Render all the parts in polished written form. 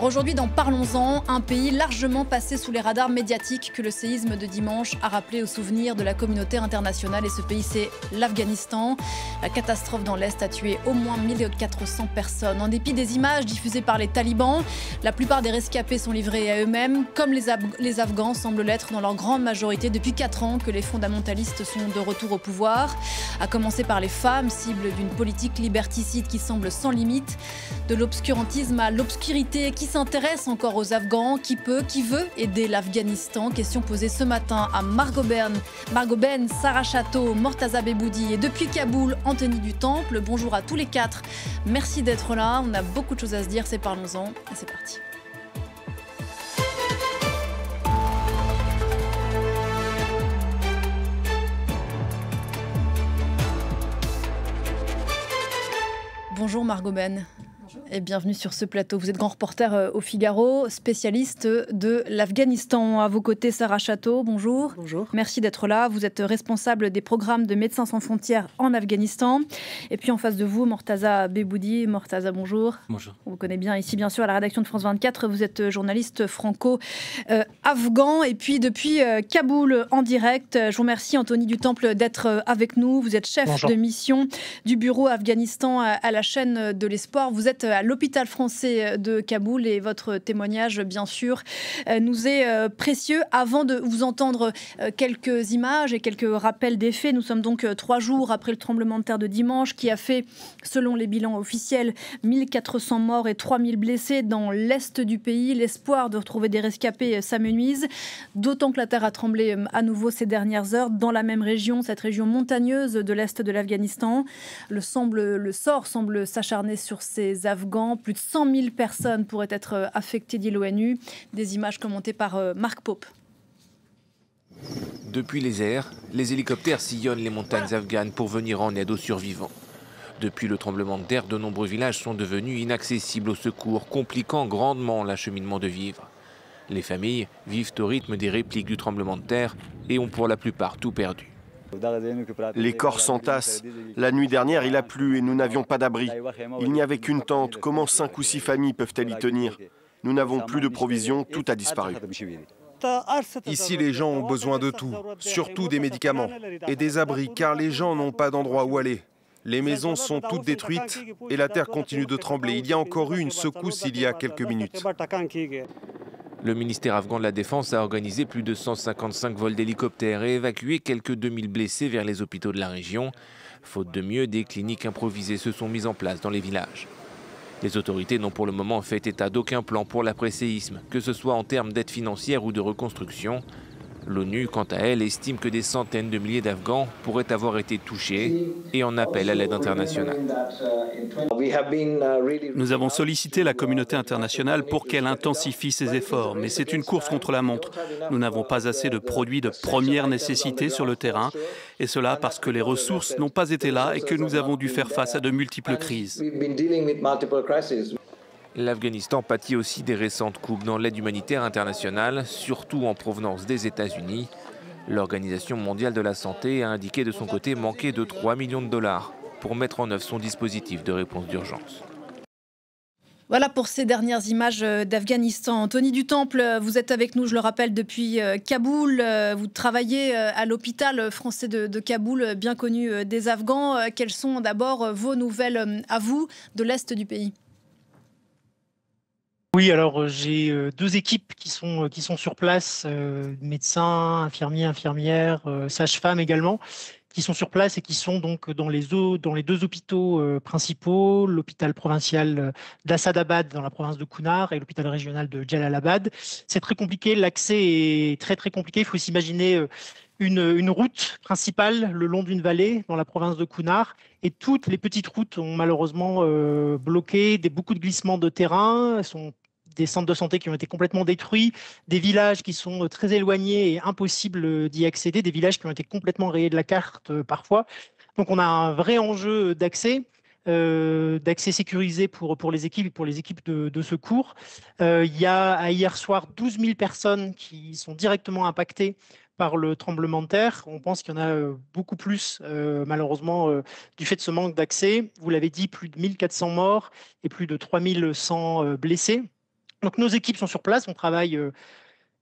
Aujourd'hui dans Parlons-en, un pays largement passé sous les radars médiatiques que le séisme de dimanche a rappelé au souvenir de la communauté internationale. Et ce pays, c'est l'Afghanistan. La catastrophe dans l'Est a tué au moins 1400 personnes. En dépit des images diffusées par les talibans, la plupart des rescapés sont livrés à eux-mêmes, comme les Afghans semblent l'être dans leur grande majorité depuis 4 ans que les fondamentalistes sont de retour au pouvoir. À commencer par les femmes, cibles d'une politique liberticide qui semble sans limite. De l'obscurantisme à l'obscurité, qui s'intéresse encore aux Afghans, qui veut aider l'Afghanistan. Question posée ce matin à Margot Ben, Sarah Chateau, Mortaza Beboudi et depuis Kaboul, Anthony du Temple. Bonjour à tous les 4. Merci d'être là. On a beaucoup de choses à se dire, c'est Parlons-en et c'est parti. Bonjour Margot Ben. Et bienvenue sur ce plateau. Vous êtes grand reporter au Figaro, spécialiste de l'Afghanistan. À vos côtés, Sarah Chateau, bonjour. Bonjour. Merci d'être là. Vous êtes responsable des programmes de Médecins sans frontières en Afghanistan. Et puis en face de vous, Mortaza Beboudi. Mortaza, bonjour. Bonjour. On vous connaît bien ici, bien sûr, à la rédaction de France 24. Vous êtes journaliste franco-afghan. Et puis depuis Kaboul en direct, je vous remercie, Anthony du Temple, d'être avec nous. Vous êtes chef de mission du bureau Afghanistan à la chaîne de l'Espoir. Vous êtes à l'hôpital français de Kaboul et votre témoignage, bien sûr, nous est précieux. Avant de vous entendre quelques images et quelques rappels des faits, nous sommes donc 3 jours après le tremblement de terre de dimanche qui a fait, selon les bilans officiels, 1400 morts et 3000 blessés dans l'est du pays. L'espoir de retrouver des rescapés s'amenuise, d'autant que la terre a tremblé à nouveau ces dernières heures dans la même région, cette région montagneuse de l'est de l'Afghanistan. Le sort semble s'acharner sur ces Afghans. Plus de 100 000 personnes pourraient être affectées, dit l'ONU. Des images commentées par Marc Pope. Depuis les airs, les hélicoptères sillonnent les montagnes afghanes pour venir en aide aux survivants. Depuis le tremblement de terre, de nombreux villages sont devenus inaccessibles aux secours, compliquant grandement l'acheminement de vivres. Les familles vivent au rythme des répliques du tremblement de terre et ont pour la plupart tout perdu. Les corps s'entassent. La nuit dernière, il a plu et nous n'avions pas d'abri. Il n'y avait qu'une tente. Comment 5 ou 6 familles peuvent-elles y tenir? Nous n'avons plus de provisions, tout a disparu. Ici, les gens ont besoin de tout, surtout des médicaments et des abris, car les gens n'ont pas d'endroit où aller. Les maisons sont toutes détruites et la terre continue de trembler. Il y a encore eu une secousse il y a quelques minutes. Le ministère afghan de la Défense a organisé plus de 155 vols d'hélicoptères et évacué quelques 2000 blessés vers les hôpitaux de la région. Faute de mieux, des cliniques improvisées se sont mises en place dans les villages. Les autorités n'ont pour le moment fait état d'aucun plan pour l'après-séisme, que ce soit en termes d'aide financière ou de reconstruction. L'ONU, quant à elle, estime que des centaines de milliers d'Afghans pourraient avoir été touchés et en appelle à l'aide internationale. Nous avons sollicité la communauté internationale pour qu'elle intensifie ses efforts, mais c'est une course contre la montre. Nous n'avons pas assez de produits de première nécessité sur le terrain, et cela parce que les ressources n'ont pas été là et que nous avons dû faire face à de multiples crises. L'Afghanistan pâtit aussi des récentes coupes dans l'aide humanitaire internationale, surtout en provenance des États-Unis. L'Organisation mondiale de la santé a indiqué de son côté manquer de 3 millions de dollars pour mettre en œuvre son dispositif de réponse d'urgence. Voilà pour ces dernières images d'Afghanistan. Anthony du Temple, vous êtes avec nous, je le rappelle, depuis Kaboul. Vous travaillez à l'hôpital français de Kaboul, bien connu des Afghans. Quelles sont d'abord vos nouvelles à vous de l'Est du pays ? Oui, alors j'ai 2 équipes qui sont sur place, médecins, infirmiers, infirmières, sages-femmes également, qui sont sur place et qui sont donc dans les 2 hôpitaux principaux, l'hôpital provincial d'Assadabad dans la province de Kunar et l'hôpital régional de Jalalabad. C'est très compliqué, l'accès est très très compliqué. Il faut s'imaginer une route principale le long d'une vallée dans la province de Kunar et toutes les petites routes ont malheureusement bloqué, beaucoup de glissements de terrain, des centres de santé qui ont été complètement détruits, des villages qui sont très éloignés et impossible d'y accéder, des villages qui ont été complètement rayés de la carte parfois. Donc on a un vrai enjeu d'accès sécurisé pour les équipes de secours. Il y a hier soir 12 000 personnes qui sont directement impactées par le tremblement de terre. On pense qu'il y en a beaucoup plus, malheureusement, du fait de ce manque d'accès. Vous l'avez dit, plus de 1400 morts et plus de 3100 blessés. Donc nos équipes sont sur place, on travaille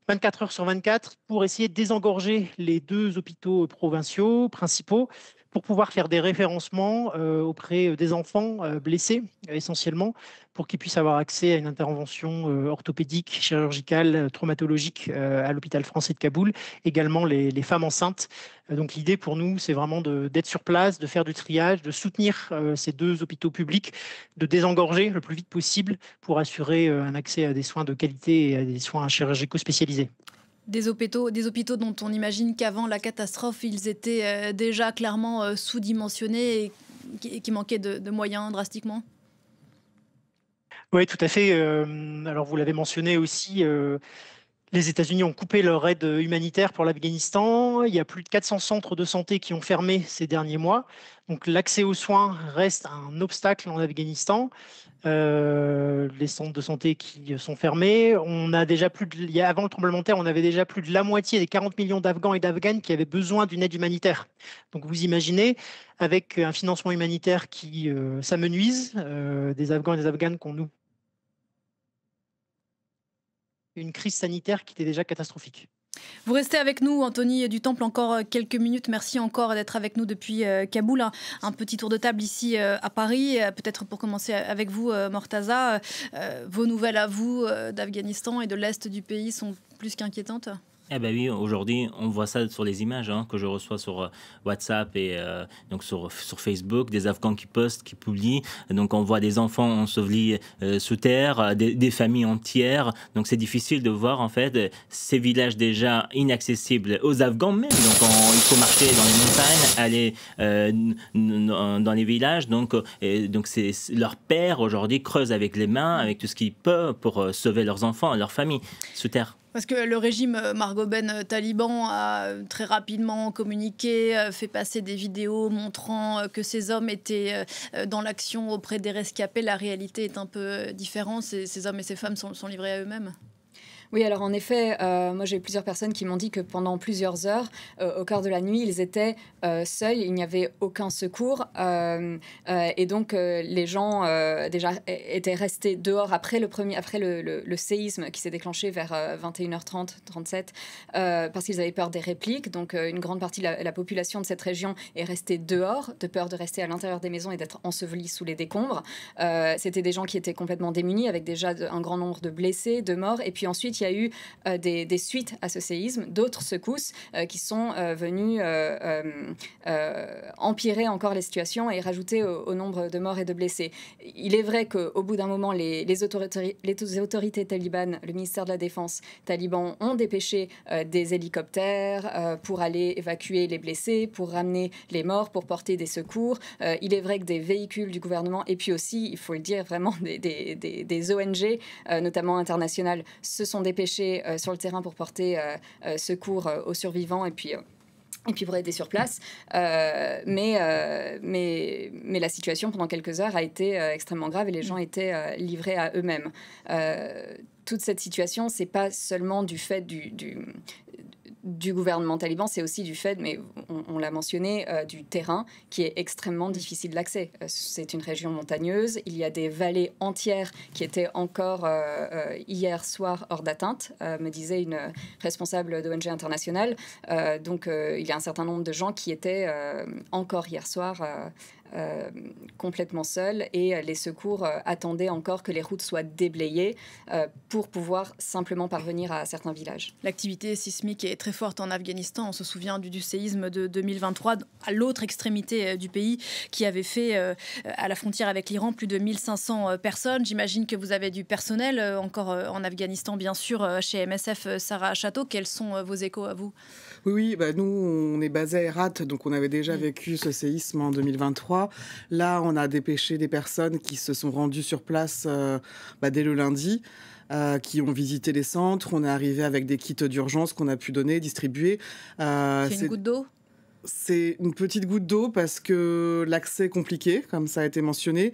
24 heures sur 24 pour essayer de désengorger les 2 hôpitaux provinciaux principaux pour pouvoir faire des référencements auprès des enfants blessés essentiellement pour qu'ils puissent avoir accès à une intervention orthopédique, chirurgicale, traumatologique à l'hôpital français de Kaboul, également les femmes enceintes. Donc l'idée pour nous, c'est vraiment d'être sur place, de faire du triage, de soutenir ces 2 hôpitaux publics, de désengorger le plus vite possible pour assurer un accès à des soins de qualité et à des soins chirurgicaux spécialisés. Des hôpitaux dont on imagine qu'avant la catastrophe, ils étaient déjà clairement sous-dimensionnés et qui manquaient de moyens drastiquement. Oui, tout à fait. Alors vous l'avez mentionné aussi, les États-Unis ont coupé leur aide humanitaire pour l'Afghanistan. Il y a plus de 400 centres de santé qui ont fermé ces derniers mois. Donc l'accès aux soins reste un obstacle en Afghanistan. Les centres de santé qui sont fermés. On a déjà avant le tremblement de terre, on avait déjà plus de la moitié des 40 millions d'Afghans et d'Afghanes qui avaient besoin d'une aide humanitaire. Donc vous imaginez, avec un financement humanitaire qui s'amenuise, des Afghans et des Afghanes qu'on nous une crise sanitaire qui était déjà catastrophique. Vous restez avec nous, Anthony du Temple, encore quelques minutes. Merci encore d'être avec nous depuis Kaboul. Un petit tour de table ici à Paris. Peut-être pour commencer avec vous, Mortaza. Vos nouvelles à vous d'Afghanistan et de l'Est du pays sont plus qu'inquiétantes ? Eh ben oui, aujourd'hui, on voit ça sur les images que je reçois sur WhatsApp et donc sur Facebook, des Afghans qui postent, qui publient. Donc on voit des enfants ensevelis sous terre, des familles entières. Donc c'est difficile de voir en fait ces villages déjà inaccessibles aux Afghans même. Donc il faut marcher dans les montagnes, aller dans les villages. Donc c'est leurs pères aujourd'hui creusent avec les mains, avec tout ce qu'ils peuvent pour sauver leurs enfants et leurs familles sous terre. Parce que le régime Margot Ben taliban a très rapidement communiqué, fait passer des vidéos montrant que ces hommes étaient dans l'action auprès des rescapés. La réalité est un peu différente. Ces hommes et ces femmes sont livrés à eux-mêmes. Oui, alors en effet, moi j'ai plusieurs personnes qui m'ont dit que pendant plusieurs heures, au cœur de la nuit, ils étaient seuls, il n'y avait aucun secours. Et donc les gens déjà étaient restés dehors après le séisme qui s'est déclenché vers 21h30, 37, parce qu'ils avaient peur des répliques. Donc une grande partie de la population de cette région est restée dehors, de peur de rester à l'intérieur des maisons et d'être ensevelis sous les décombres. C'était des gens qui étaient complètement démunis, avec déjà un grand nombre de blessés, de morts. Et puis ensuite, il y a eu des suites à ce séisme, d'autres secousses qui sont venues empirer encore les situations et rajouter au nombre de morts et de blessés. Il est vrai qu'au bout d'un moment, les autorités talibanes, le ministère de la Défense taliban, ont dépêché des hélicoptères pour aller évacuer les blessés, pour ramener les morts, pour porter des secours. Il est vrai que des véhicules du gouvernement, et puis aussi, il faut le dire, vraiment des ONG, notamment internationales, se sont dépêchés sur le terrain pour porter secours aux survivants et puis pour aider sur place. Mais la situation pendant quelques heures a été extrêmement grave et les gens étaient livrés à eux-mêmes. Toute cette situation, c'est pas seulement du fait du gouvernement taliban, c'est aussi du fait, mais on l'a mentionné, du terrain qui est extrêmement difficile d'accès. C'est une région montagneuse, il y a des vallées entières qui étaient encore hier soir hors d'atteinte, me disait une responsable d'ONG internationale. Donc il y a un certain nombre de gens qui étaient encore hier soir complètement seuls et les secours attendaient encore que les routes soient déblayées pour pouvoir simplement parvenir à certains villages. L'activité sismique est très forte en Afghanistan. On se souvient du séisme de 2023 à l'autre extrémité du pays qui avait fait à la frontière avec l'Iran plus de 1500 personnes. J'imagine que vous avez du personnel encore en Afghanistan, bien sûr, chez MSF Sarah Château. Quels sont vos échos à vous ? Oui, nous, on est basé à Herat, donc on avait déjà vécu ce séisme en 2023. Là, on a dépêché des personnes qui se sont rendues sur place dès le lundi, qui ont visité les centres. On est arrivé avec des kits d'urgence qu'on a pu donner, distribuer. C'est une goutte d'eau ? c'est une petite goutte d'eau parce que l'accès est compliqué, comme ça a été mentionné,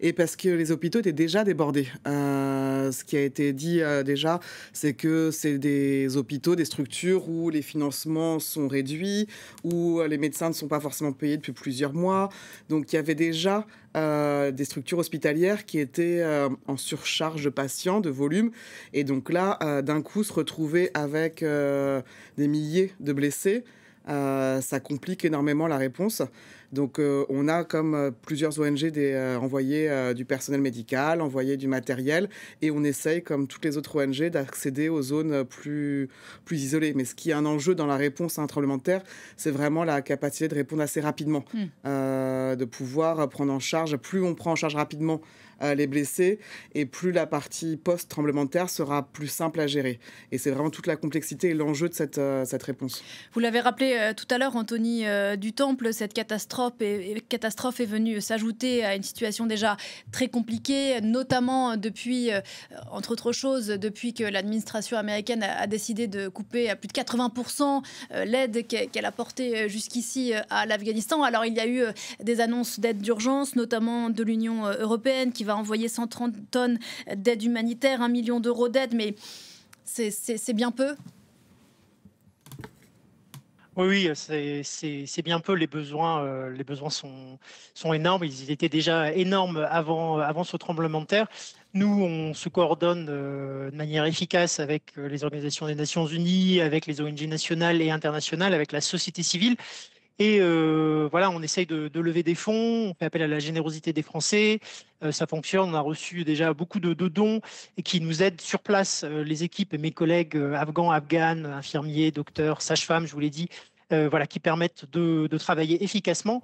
et parce que les hôpitaux étaient déjà débordés. Ce qui a été dit déjà, c'est que c'est des hôpitaux, des structures où les financements sont réduits, où les médecins ne sont pas forcément payés depuis plusieurs mois. Donc il y avait déjà des structures hospitalières qui étaient en surcharge de patients, de volume. Et donc là, d'un coup, se retrouver avec des milliers de blessés, ça complique énormément la réponse. Donc on a, comme plusieurs ONG, envoyé du personnel médical, envoyé du matériel, et on essaye, comme toutes les autres ONG, d'accéder aux zones plus isolées. Mais ce qui est un enjeu dans la réponse à un tremblement de terre, c'est vraiment la capacité de répondre assez rapidement, de pouvoir prendre en charge. Plus on prend en charge rapidement les blessés, et plus la partie post-tremblement de terre sera plus simple à gérer. Et c'est vraiment toute la complexité et l'enjeu de cette réponse. Vous l'avez rappelé tout à l'heure, Anthony du Temple, cette catastrophe est venue s'ajouter à une situation déjà très compliquée, notamment depuis, entre autres choses, depuis que l'administration américaine a décidé de couper à plus de 80% l'aide qu'elle a portée jusqu'ici à l'Afghanistan. Alors il y a eu des annonces d'aide d'urgence, notamment de l'Union européenne, qui va envoyer 130 tonnes d'aide humanitaire, 1 million d'euros d'aide, mais c'est bien peu. Oui, c'est bien peu. Les besoins sont énormes. Ils étaient déjà énormes avant ce tremblement de terre. Nous, on se coordonne de manière efficace avec les organisations des Nations Unies, avec les ONG nationales et internationales, avec la société civile. Et voilà, on essaye de lever des fonds, on fait appel à la générosité des Français, ça fonctionne, on a reçu déjà beaucoup de dons et qui nous aident sur place, les équipes et mes collègues afghans, afghanes, infirmiers, docteurs, sages-femmes, je vous l'ai dit, voilà, qui permettent de travailler efficacement.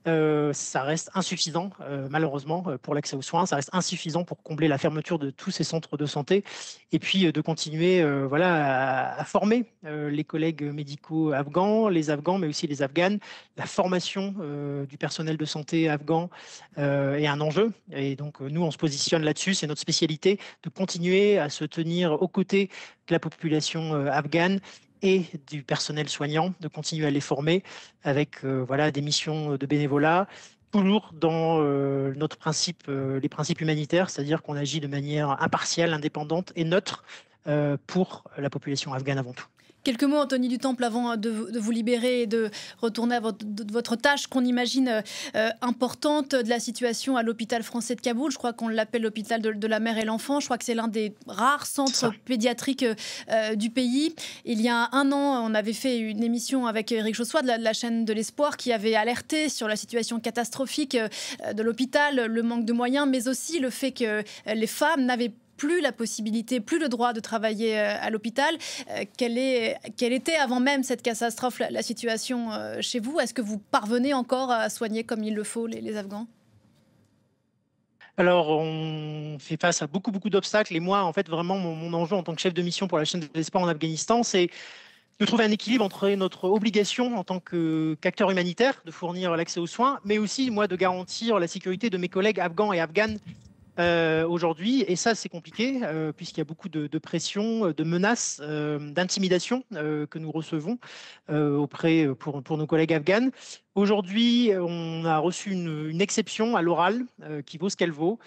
Ça reste insuffisant, malheureusement, pour l'accès aux soins. Ça reste insuffisant pour combler la fermeture de tous ces centres de santé. Et puis, de continuer voilà, à former les collègues médicaux afghans, les Afghans, mais aussi les Afghanes. La formation du personnel de santé afghan est un enjeu. Et donc, nous, on se positionne là-dessus. C'est notre spécialité de continuer à se tenir aux côtés de la population afghane et du personnel soignant, de continuer à les former avec voilà, des missions de bénévolat, toujours dans notre principe, les principes humanitaires, c'est-à-dire qu'on agit de manière impartiale, indépendante et neutre pour la population afghane avant tout. Quelques mots, Anthony du Temple, avant de vous libérer et de retourner à votre tâche qu'on imagine importante, de la situation à l'hôpital français de Kaboul. Je crois qu'on l'appelle l'hôpital de la mère et l'enfant. Je crois que c'est l'un des rares centres pédiatriques du pays. Il y a 1 an, on avait fait une émission avec Éric Jossois de la chaîne de l'Espoir qui avait alerté sur la situation catastrophique de l'hôpital, le manque de moyens, mais aussi le fait que les femmes n'avaient plus la possibilité, plus le droit de travailler à l'hôpital. Quelle était avant même cette catastrophe la situation chez vous? Est-ce que vous parvenez encore à soigner comme il le faut les Afghans? Alors, on fait face à beaucoup d'obstacles. Et moi, en fait, vraiment, mon enjeu en tant que chef de mission pour la chaîne de l'Espoir en Afghanistan, c'est de trouver un équilibre entre notre obligation en tant qu'acteur humanitaire de fournir l'accès aux soins, mais aussi, moi, de garantir la sécurité de mes collègues afghans et afghanes aujourd'hui. Et ça, c'est compliqué, puisqu'il y a beaucoup de pression, de menaces, d'intimidation que nous recevons pour nos collègues afghanes. Aujourd'hui, on a reçu une exception à l'oral qui vaut ce qu'elle vaut,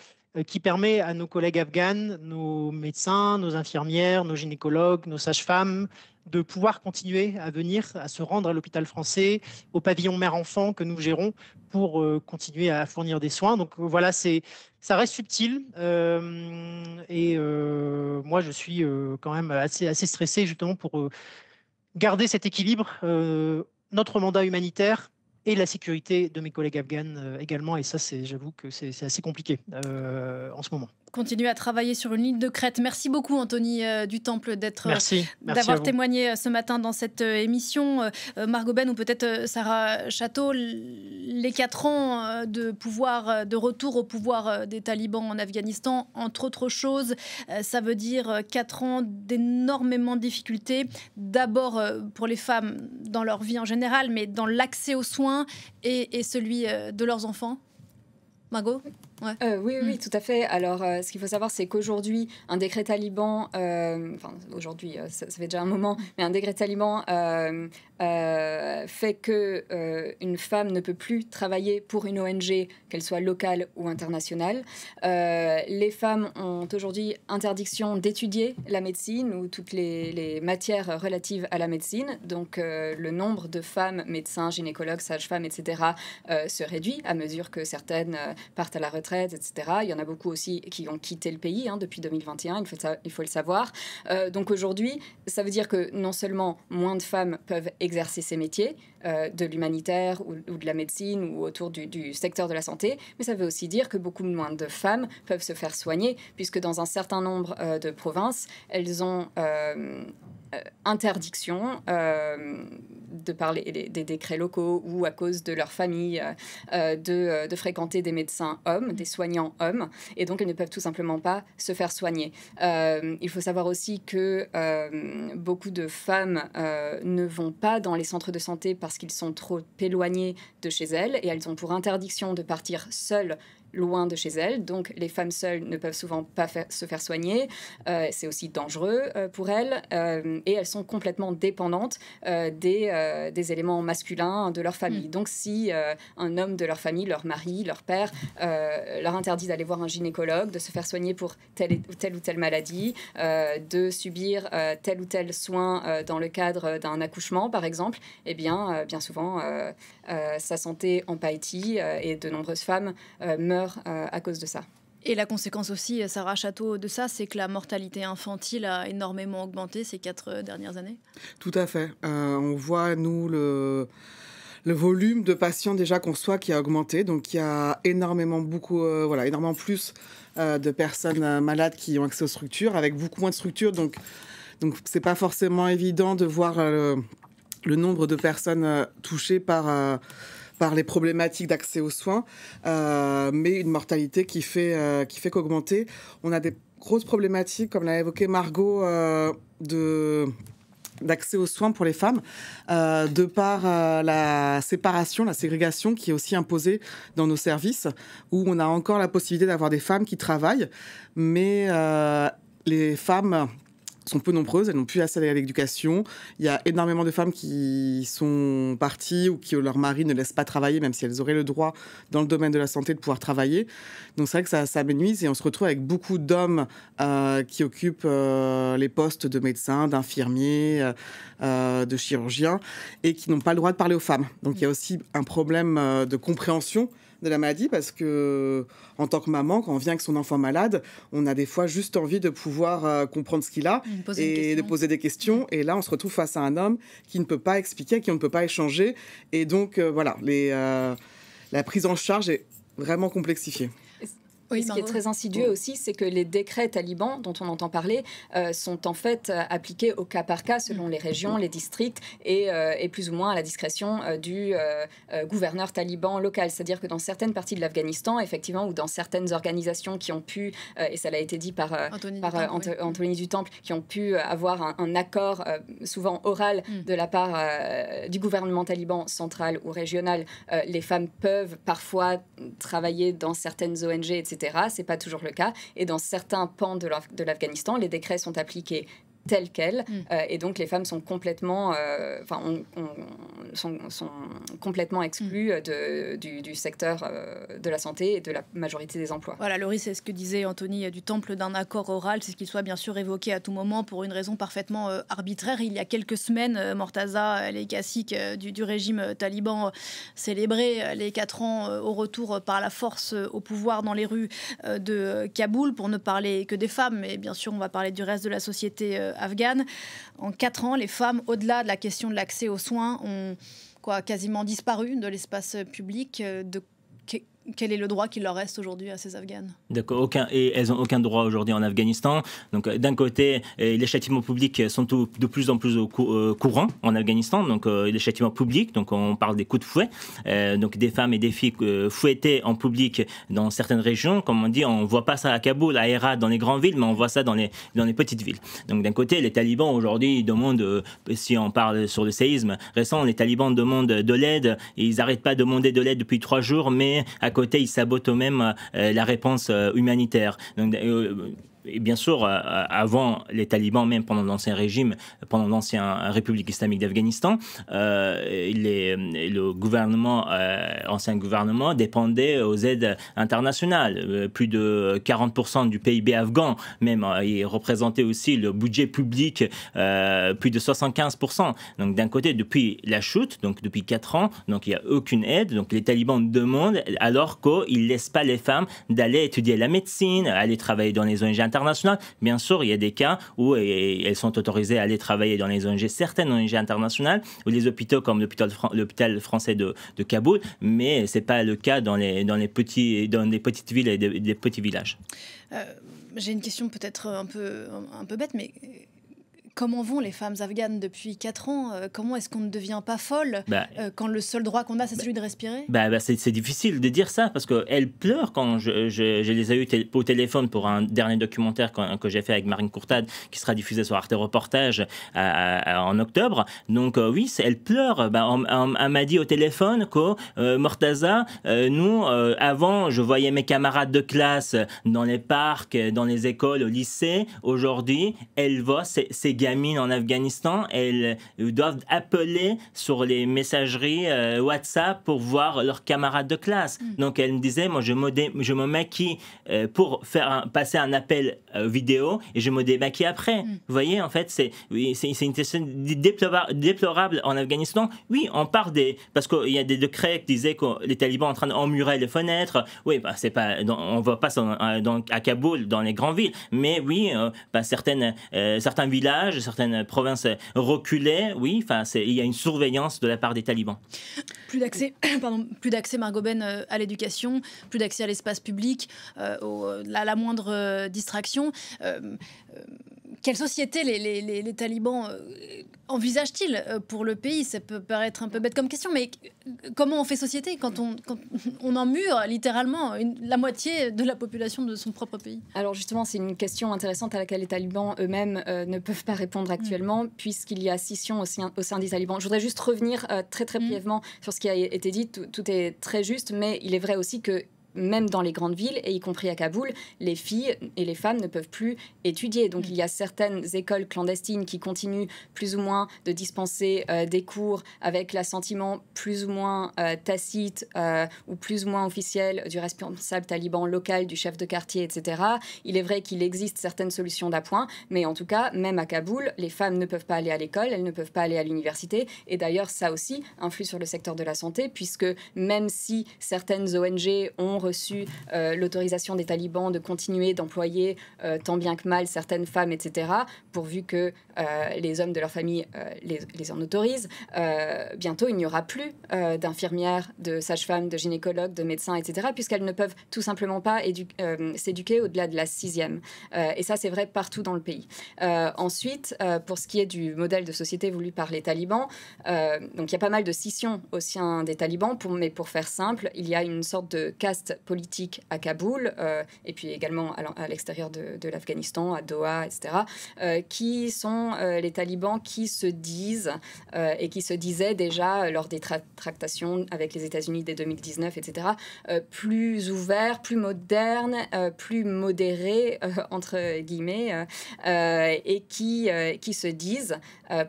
qui permet à nos collègues afghanes, nos médecins, nos infirmières, nos gynécologues, nos sages-femmes, de pouvoir continuer à venir, à se rendre à l'hôpital français, au pavillon mère-enfant que nous gérons pour continuer à fournir des soins. Donc voilà, ça reste subtil et moi je suis quand même assez stressé justement pour garder cet équilibre, notre mandat humanitaire et la sécurité de mes collègues afghanes également. Et ça, j'avoue que c'est assez compliqué en ce moment. Continuer à travailler sur une ligne de crête. Merci beaucoup, Anthony du Temple, d'avoir témoigné ce matin dans cette émission. Margot Ben ou peut-être Sarah Château, les 4 ans de retour au pouvoir des talibans en Afghanistan, entre autres choses, ça veut dire 4 ans d'énormément de difficultés. D'abord pour les femmes dans leur vie en général, mais dans l'accès aux soins et celui de leurs enfants. Margot? Oui, tout à fait. Alors, ce qu'il faut savoir, c'est qu'aujourd'hui, un décret taliban, aujourd'hui, ça fait déjà un moment, mais un décret taliban fait que une femme ne peut plus travailler pour une ONG, qu'elle soit locale ou internationale. Les femmes ont aujourd'hui interdiction d'étudier la médecine ou toutes les matières relatives à la médecine. Donc, le nombre de femmes, médecins, gynécologues, sages-femmes, etc., se réduit à mesure que certaines partent à la retraite, etc. Il y en a beaucoup aussi qui ont quitté le pays depuis 2021, il faut le savoir. Donc aujourd'hui, ça veut dire que non seulement moins de femmes peuvent exercer ces métiers, de l'humanitaire ou de la médecine ou autour du secteur de la santé, mais ça veut aussi dire que beaucoup moins de femmes peuvent se faire soigner, puisque dans un certain nombre de provinces, elles ont interdiction de parler des décrets locaux ou à cause de leur famille de fréquenter des médecins hommes, des soignants hommes, et donc elles ne peuvent tout simplement pas se faire soigner. Il faut savoir aussi que beaucoup de femmes ne vont pas dans les centres de santé parce qu'ils sont trop éloignés de chez elles et elles ont pour interdiction de partir seules loin de chez elles. Donc, les femmes seules ne peuvent souvent pas se faire soigner. C'est aussi dangereux pour elles. Et elles sont complètement dépendantes des éléments masculins de leur famille. Donc, si un homme de leur famille, leur mari, leur père, leur interdit d'aller voir un gynécologue, de se faire soigner pour telle ou telle maladie, de subir tel ou tel soin dans le cadre d'un accouchement, par exemple, eh bien, bien souvent, sa santé en pâtit et de nombreuses femmes meurent à cause de ça. Et la conséquence aussi, Sarah Château, de ça, c'est que la mortalité infantile a énormément augmenté ces 4 dernières années. Tout à fait. On voit, nous, le volume de patients déjà qu'on reçoit qui a augmenté. Donc, il y a énormément plus de personnes malades qui ont accès aux structures, avec beaucoup moins de structures. Donc c'est pas forcément évident de voir le nombre de personnes touchées par les problématiques d'accès aux soins, mais une mortalité qui fait qu'augmenter. On a des grosses problématiques, comme l'a évoqué Margot, d'accès aux soins pour les femmes, de par la séparation, la ségrégation qui est aussi imposée dans nos services, où on a encore la possibilité d'avoir des femmes qui travaillent, mais les femmes sont peu nombreuses, elles n'ont plus accès à l'éducation. Il y a énormément de femmes qui sont parties ou qui leur mari ne laisse pas travailler, même si elles auraient le droit dans le domaine de la santé de pouvoir travailler. Donc c'est vrai que ça amenuise et on se retrouve avec beaucoup d'hommes qui occupent les postes de médecins, d'infirmiers, de chirurgiens et qui n'ont pas le droit de parler aux femmes. Donc il y a aussi un problème de compréhension de la maladie, parce que en tant que maman, quand on vient avec son enfant malade, on a des fois juste envie de pouvoir comprendre ce qu'il a et de poser des questions. Et là, on se retrouve face à un homme qui ne peut pas expliquer, qui ne peut pas échanger. Et donc, la prise en charge est vraiment complexifiée. Oui, ce qui est très insidieux aussi, c'est que les décrets talibans dont on entend parler sont en fait appliqués au cas par cas selon les régions, les districts et plus ou moins à la discrétion du gouverneur taliban local. C'est-à-dire que dans certaines parties de l'Afghanistan, effectivement, ou dans certaines organisations qui ont pu, et ça l'a été dit par Anthony du Temple, qui ont pu avoir un accord souvent oral de la part du gouvernement taliban central ou régional, les femmes peuvent parfois travailler dans certaines ONG, etc. C'est pas toujours le cas. Et dans certains pans de l'Afghanistan, les décrets sont appliqués tels quels. Et donc, les femmes sont complètement, sont complètement exclues du secteur de la santé et de la majorité des emplois. Voilà, Laurie, c'est ce que disait Anthony du Temple d'un accord oral, c'est ce qu'il soit bien sûr évoqué à tout moment pour une raison parfaitement arbitraire. Il y a quelques semaines, Mortaza, les caciques du régime taliban célébraient les 4 ans au retour par la force au pouvoir dans les rues de Kaboul, pour ne parler que des femmes, mais bien sûr on va parler du reste de la société afghane. En 4 ans, les femmes, au-delà de la question de l'accès aux soins, ont quasiment disparu de l'espace public. Quel est le droit qui leur reste aujourd'hui à ces Afghanes? D'accord, et elles n'ont aucun droit aujourd'hui en Afghanistan. Donc d'un côté, les châtiments publics sont de plus en plus courants en Afghanistan. Donc les châtiments publics, donc on parle des coups de fouet. Donc des femmes et des filles fouettées en public dans certaines régions. Comme on dit, on ne voit pas ça à Kaboul, à Herat, dans les grandes villes, mais on voit ça dans les petites villes. Donc d'un côté, les talibans aujourd'hui demandent, si on parle sur le séisme récent, les talibans demandent de l'aide. Ils n'arrêtent pas de demander de l'aide depuis 3 jours, mais à côté, ils sabotent eux-mêmes la réponse humanitaire. Donc, et bien sûr, avant les talibans, même pendant l'ancien régime, pendant l'ancienne République islamique d'Afghanistan, le gouvernement, ancien gouvernement dépendait aux aides internationales. Plus de 40% du PIB afghan, même, il représentait aussi le budget public, plus de 75%. Donc d'un côté, depuis la chute, donc depuis 4 ans, donc il n'y a aucune aide. Donc les talibans demandent, alors qu'ils ne laissent pas les femmes d'aller étudier la médecine, aller travailler dans les ONG internationales. Bien sûr, il y a des cas où elles sont autorisées à aller travailler dans les ONG, certaines ONG internationales, ou les hôpitaux comme l'hôpital français de Kaboul, mais ce n'est pas le cas dans les petites villes et des petits villages. J'ai une question peut-être un peu bête, mais comment vont les femmes afghanes depuis 4 ans? Comment est-ce qu'on ne devient pas folle quand le seul droit qu'on a, c'est celui de respirer? C'est difficile de dire ça, parce qu'elles pleurent quand je les ai eues au téléphone pour un dernier documentaire que j'ai fait avec Marine Courtade, qui sera diffusé sur Arte Reportage en octobre. Donc oui, elles pleurent. On m'a dit au téléphone que Mortaza, nous, avant, je voyais mes camarades de classe dans les parcs, dans les écoles, au lycée. Aujourd'hui, elles voient ces gamines en Afghanistan, elles doivent appeler sur les messageries WhatsApp pour voir leurs camarades de classe. Donc elle me disait, moi je me maquille pour passer un appel vidéo et je me démaquille après. Vous voyez, en fait, c'est une situation déplorable en Afghanistan. Oui, on parle parce qu'il y a des décrets qui disaient que les talibans sont en train d'emmurer les fenêtres. Oui, c'est pas, on ne voit pas ça à Kaboul, dans les grandes villes. Mais oui, certains villages, certaines provinces reculées, oui, il y a une surveillance de la part des talibans. Plus d'accès, Margot Ben, à l'éducation, plus d'accès à l'espace public, la moindre distraction. Quelle société les talibans envisagent-ils pour le pays? Ça peut paraître un peu bête comme question, mais comment on fait société quand on emmure littéralement la moitié de la population de son propre pays? Alors justement, c'est une question intéressante à laquelle les talibans eux-mêmes ne peuvent pas répondre actuellement, puisqu'il y a scission au sein des talibans. Je voudrais juste revenir très brièvement sur ce qui a été dit. Tout est très juste, mais il est vrai aussi que même dans les grandes villes, et y compris à Kaboul, les filles et les femmes ne peuvent plus étudier. Donc il y a certaines écoles clandestines qui continuent plus ou moins de dispenser des cours avec l'assentiment plus ou moins tacite ou plus ou moins officiel du responsable taliban local, du chef de quartier, etc. Il est vrai qu'il existe certaines solutions d'appoint, mais en tout cas, même à Kaboul, les femmes ne peuvent pas aller à l'école, elles ne peuvent pas aller à l'université. Et d'ailleurs, ça aussi influe sur le secteur de la santé, puisque même si certaines ONG ont reçu l'autorisation des talibans de continuer d'employer tant bien que mal certaines femmes, etc., pourvu que les hommes de leur famille les en autorisent. Bientôt, il n'y aura plus d'infirmières, de sages-femmes, de gynécologues, de médecins, etc., puisqu'elles ne peuvent tout simplement pas s'éduquer au-delà de la 6e. Et ça, c'est vrai partout dans le pays. Ensuite, pour ce qui est du modèle de société voulu par les talibans, donc il y a pas mal de scissions au sein des talibans, mais pour faire simple, il y a une sorte de caste politique à Kaboul, et puis également à l'extérieur de l'Afghanistan, à Doha, etc., qui sont les talibans qui se disent, et qui se disaient déjà lors des tractations avec les États-Unis dès 2019, etc., plus ouverts, plus modernes, plus modérés, entre guillemets, et qui se disent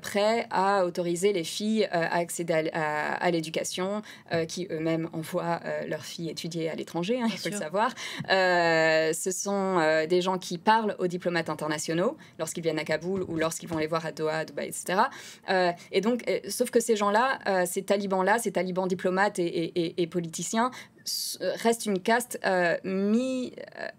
prêts à autoriser les filles à accéder à l'éducation, qui eux-mêmes envoient leurs filles étudier à l'étranger, il faut le savoir. Ce sont des gens qui parlent aux diplomates internationaux lorsqu'ils viennent à Kaboul ou lorsqu'ils vont les voir à Doha, Dubaï, etc. Et donc, sauf que ces gens-là, ces talibans diplomates et politiciens, reste une caste mise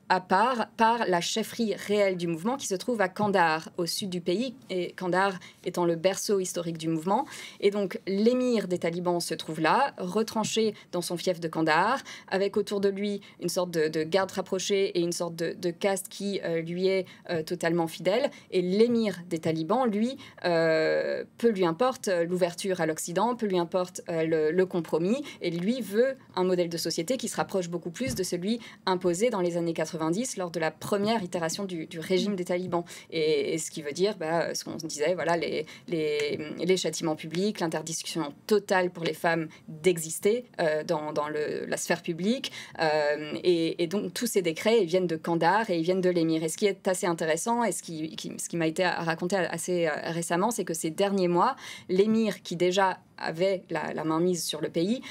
à part par la chefferie réelle du mouvement qui se trouve à Kandahar, au sud du pays, et Kandahar étant le berceau historique du mouvement. Et donc l'émir des talibans se trouve là, retranché dans son fief de Kandahar, avec autour de lui une sorte de garde rapprochée et une sorte de caste qui lui est totalement fidèle. Et l'émir des talibans, lui, peu lui importe l'ouverture à l'Occident, peu lui importe le compromis, et lui veut un modèle de société société qui se rapproche beaucoup plus de celui imposé dans les années 90 lors de la première itération du régime des talibans. Et ce qui veut dire, ce qu'on disait, voilà, les châtiments publics, l'interdiction totale pour les femmes d'exister dans la sphère publique. Et donc, tous ces décrets, ils viennent de Kandahar et ils viennent de l'émir. Et ce qui est assez intéressant, et ce qui m'a été raconté assez récemment, c'est que ces derniers mois, l'émir, qui déjà avait la mainmise sur le pays,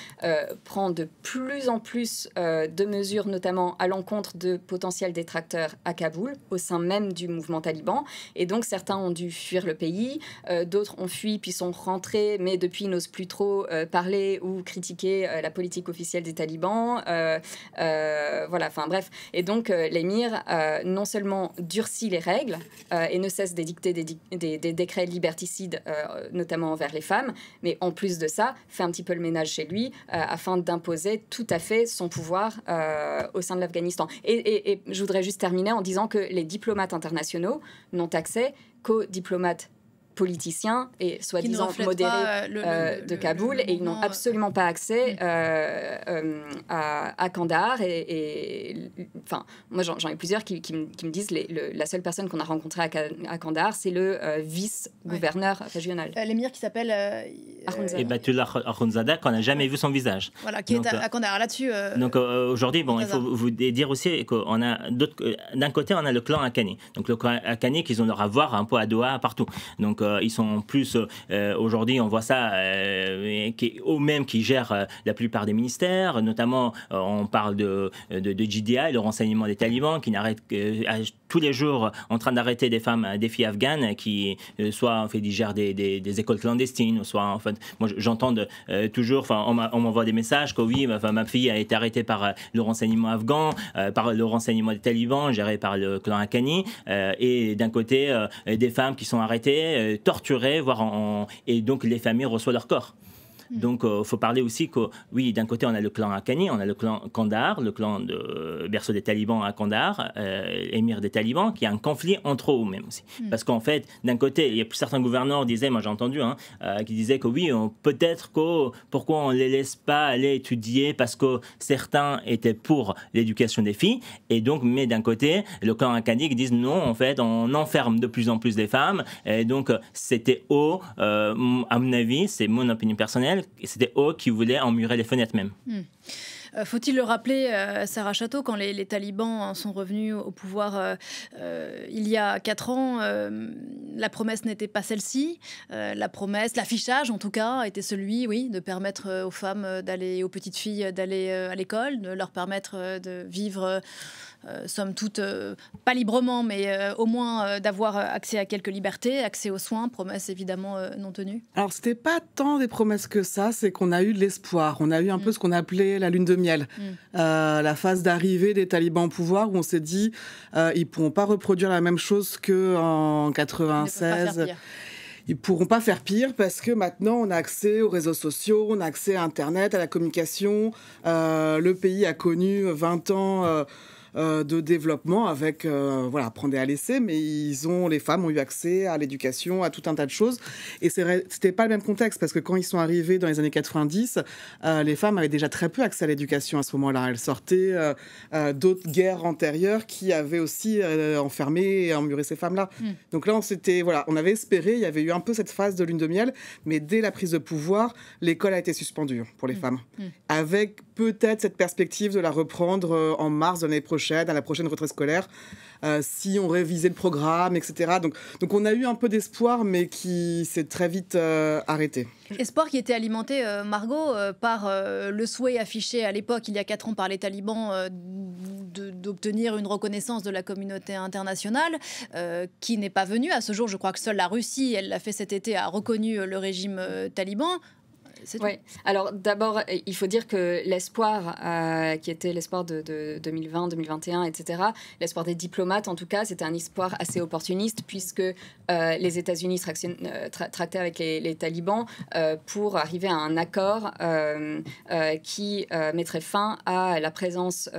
prend de plus en plus de mesures, notamment à l'encontre de potentiels détracteurs à Kaboul, au sein même du mouvement taliban. Et donc, certains ont dû fuir le pays, d'autres ont fui puis sont rentrés, mais depuis n'osent plus trop parler ou critiquer la politique officielle des talibans. Voilà, enfin bref. Et donc, l'émir non seulement durcit les règles et ne cesse d'édicter des décrets liberticides, notamment envers les femmes, mais en plus de ça, fait un petit peu le ménage chez lui afin d'imposer tout à fait son pouvoir au sein de l'Afghanistan. Et je voudrais juste terminer en disant que les diplomates internationaux n'ont accès qu'aux diplomates politiciens et soi-disant modérés de Kaboul, et ils n'ont absolument pas accès à Kandahar. Enfin, moi, j'en ai plusieurs qui me disent la seule personne qu'on a rencontrée à Kandahar, c'est le vice-gouverneur régional. L'émir qui s'appelle Batullah Akhundzada, qu'on n'a jamais vu son visage. Voilà, qui est à Kandahar. Là-dessus. Donc aujourd'hui, il faut vous dire aussi qu'on a d'un côté, on a le clan Haqqani. Donc le clan Haqqani, qu'ils ont leur avoir un peu à Doha, partout. Donc ils sont plus aujourd'hui, on voit ça eux-mêmes qui gèrent la plupart des ministères, notamment on parle de JDI, le renseignement des talibans, qui n'arrête tous les jours en train d'arrêter des femmes, des filles afghanes qui soit gèrent des écoles clandestines, soit en fait, moi j'entends toujours, enfin on m'envoie des messages que oui, ma fille a été arrêtée par le renseignement afghan, par le renseignement des talibans géré par le clan Haqqani, et d'un côté des femmes qui sont arrêtées, torturées, et donc les familles reçoivent leur corps. Donc, il faut parler aussi que, oui, d'un côté, on a le clan Haqqani, on a le clan Kandahar, le clan de berceau des talibans à Kandahar, émir des talibans, qui a un conflit entre eux-mêmes aussi. Parce qu'en fait, d'un côté, il y a certains gouverneurs disaient, moi j'ai entendu, qui disaient que oui, peut-être que pourquoi on ne les laisse pas aller étudier, parce que certains étaient pour l'éducation des filles, et donc, mais d'un côté, le clan Haqqani qui disent non, en fait, on enferme de plus en plus les femmes, et donc c'était eux, à mon avis, c'est mon opinion personnelle, c'était eux qui voulaient emmurer les fenêtres même. Faut-il le rappeler, Sarah Château, quand les talibans sont revenus au pouvoir il y a 4 ans, la promesse n'était pas celle-ci. La promesse, l'affichage en tout cas, était celui, oui, de permettre aux femmes aux petites filles d'aller à l'école, de leur permettre de vivre somme toute, pas librement, mais au moins d'avoir accès à quelques libertés, accès aux soins, promesses évidemment non tenues. Alors, c'était pas tant des promesses que ça, c'est qu'on a eu de l'espoir. On a eu un peu ce qu'on appelait la lune de miel. La phase d'arrivée des talibans au pouvoir, où on s'est dit ils pourront pas reproduire la même chose qu'en 96. Ils pourront pas faire pire parce que maintenant on a accès aux réseaux sociaux, on a accès à Internet, à la communication. Le pays a connu 20 ans de développement avec, prendre et à laisser, mais les femmes ont eu accès à l'éducation, à tout un tas de choses. Et c'était pas le même contexte, parce que quand ils sont arrivés dans les années 90, les femmes avaient déjà très peu accès à l'éducation à ce moment-là. Elles sortaient d'autres guerres antérieures qui avaient aussi enfermé et emmuré ces femmes-là. Donc là, on avait espéré, il y avait eu un peu cette phase de lune de miel, mais dès la prise de pouvoir, l'école a été suspendue pour les femmes. Avec peut-être cette perspective de la reprendre en mars de l'année prochaine, à la prochaine rentrée scolaire, si on révisait le programme, etc. Donc on a eu un peu d'espoir, mais qui s'est très vite arrêté. Espoir qui était alimenté, Margot, par le souhait affiché à l'époque, il y a 4 ans, par les talibans d'obtenir une reconnaissance de la communauté internationale, qui n'est pas venue. À ce jour, je crois que seule la Russie, elle l'a fait cet été, a reconnu le régime taliban. Oui. Alors d'abord, il faut dire que l'espoir, qui était l'espoir de 2020, 2021, etc., l'espoir des diplomates en tout cas, c'était un espoir assez opportuniste, puisque les États-Unis tractaient avec les talibans pour arriver à un accord qui mettrait fin à la présence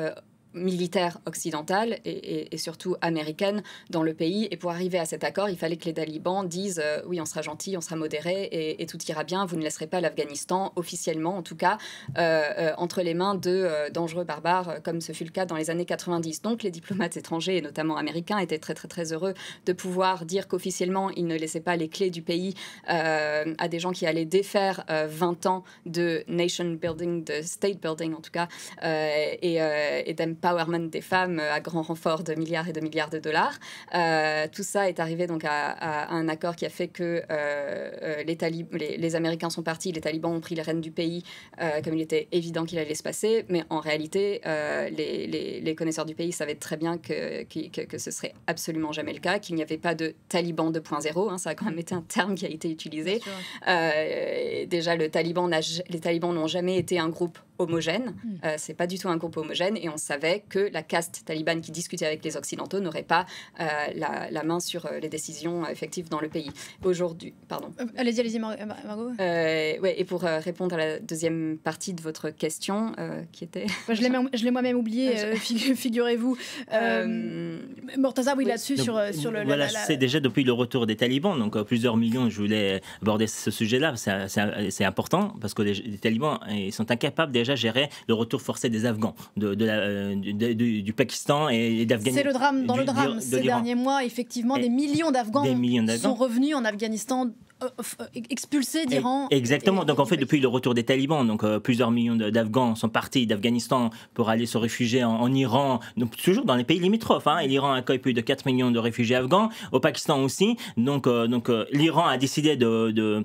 militaire occidentale et surtout américaine dans le pays. Et pour arriver à cet accord, il fallait que les talibans disent oui, on sera gentil, on sera modéré et tout ira bien. Vous ne laisserez pas l'Afghanistan, officiellement en tout cas, entre les mains de dangereux barbares, comme ce fut le cas dans les années 90. Donc les diplomates étrangers, et notamment américains, étaient très très très heureux de pouvoir dire qu'officiellement, ils ne laissaient pas les clés du pays à des gens qui allaient défaire 20 ans de nation building, de state building en tout cas, et d'empowerment des femmes à grand renfort de milliards et de milliards de dollars. Tout ça est arrivé donc à un accord qui a fait que les Américains sont partis, les talibans ont pris les rênes du pays, comme il était évident qu'il allait se passer, mais en réalité, les connaisseurs du pays savaient très bien que ce serait absolument jamais le cas, qu'il n'y avait pas de taliban 2.0, hein, ça a quand même été un terme qui a été utilisé. Déjà, les talibans n'ont jamais été un groupe homogène, c'est pas du tout un groupe homogène, et on savait que la caste talibane qui discutait avec les Occidentaux n'aurait pas la main sur les décisions effectives dans le pays. Aujourd'hui, pardon. Allez-y, Margot. Ouais, et pour répondre à la deuxième partie de votre question, qui était... Je l'ai moi-même oublié, figurez-vous. Mortaza, oui, là-dessus, sur le... Voilà, c'est déjà depuis le retour des talibans, donc plusieurs millions, je voulais aborder ce sujet-là, c'est important, parce que les talibans ils sont incapables déjà de gérer le retour forcé des Afghans, du Pakistan et d'Afghanistan. C'est le drame dans le drame. Ces derniers mois, effectivement, des millions d'Afghans sont revenus en Afghanistan expulsés d'Iran. Exactement. Donc en fait, depuis le retour des talibans, donc plusieurs millions d'Afghans sont partis d'Afghanistan pour aller se réfugier en Iran, donc toujours dans les pays limitrophes. Hein, et l'Iran accueille plus de 4 millions de réfugiés afghans, au Pakistan aussi. Donc l'Iran a décidé de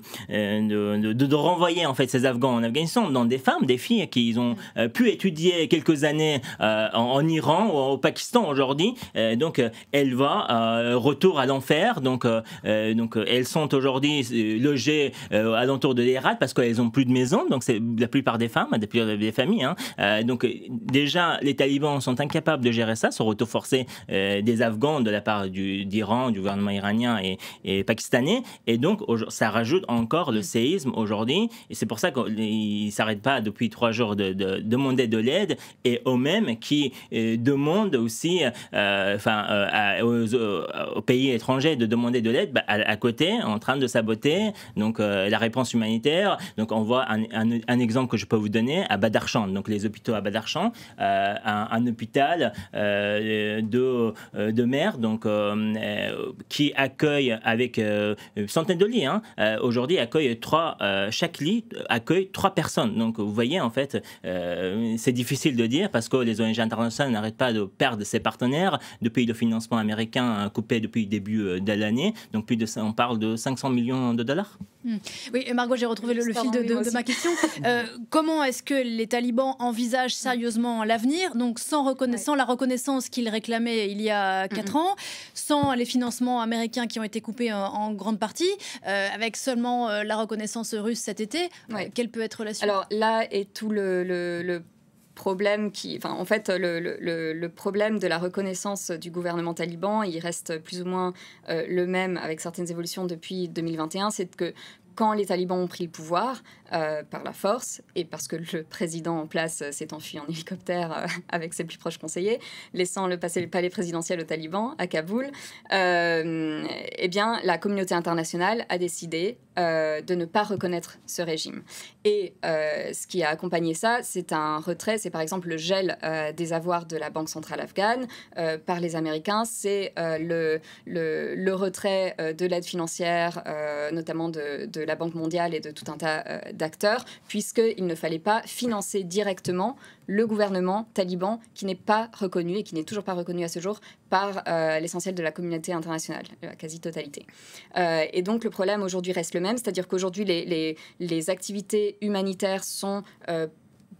renvoyer en fait ces Afghans en Afghanistan, dans des femmes, des filles qui ont pu étudier quelques années en Iran ou au Pakistan aujourd'hui. Donc elles vont retour à l'enfer. Donc elles sont aujourd'hui logées alentour de l'Irak parce qu'elles n'ont plus de maison, donc c'est la plupart des femmes, des familles. Hein. Donc déjà, les talibans sont incapables de gérer ça, ce retour forcé des Afghans de la part d'Iran, du gouvernement iranien et pakistanais. Et donc, ça rajoute encore le séisme aujourd'hui. Et c'est pour ça qu'ils ne s'arrêtent pas depuis 3 jours de demander de l'aide, et eux-mêmes qui demandent aussi aux pays étrangers de demander de l'aide, à côté, en train de saboter donc la réponse humanitaire. Donc on voit un exemple que je peux vous donner à Badarchan, donc les hôpitaux à Badarchan, un hôpital de mer, donc qui accueille avec une centaine de lits. Hein, aujourd'hui accueille chaque lit accueille 3 personnes. Donc vous voyez en fait, c'est difficile de dire parce que les ONG internationales n'arrêtent pas de perdre ses partenaires depuis le financement américain coupé depuis le début de l'année. Donc on parle de 500 millions de dollars. Oui, Margot, j'ai retrouvé le fil de ma question. Comment est-ce que les talibans envisagent sérieusement l'avenir, donc sans la reconnaissance qu'ils réclamaient il y a 4 ans, sans les financements américains qui ont été coupés en grande partie, avec seulement la reconnaissance russe cet été, quelle peut être la suite? Alors là est tout le problème le problème de la reconnaissance du gouvernement taliban, il reste plus ou moins le même avec certaines évolutions depuis 2021, c'est que quand les talibans ont pris le pouvoir par la force, et parce que le président en place s'est enfui en hélicoptère avec ses plus proches conseillers, laissant le palais présidentiel aux talibans à Kaboul, eh bien, la communauté internationale a décidé de ne pas reconnaître ce régime. Et ce qui a accompagné ça, c'est un retrait, c'est par exemple le gel des avoirs de la Banque centrale afghane par les Américains, c'est le retrait de l'aide financière, notamment de la Banque mondiale et de tout un tas d'acteurs, puisqu'il ne fallait pas financer directement le gouvernement taliban qui n'est pas reconnu et qui n'est toujours pas reconnu à ce jour par l'essentiel de la communauté internationale, la quasi-totalité. Et donc le problème aujourd'hui reste le même, c'est-à-dire qu'aujourd'hui les activités humanitaires sont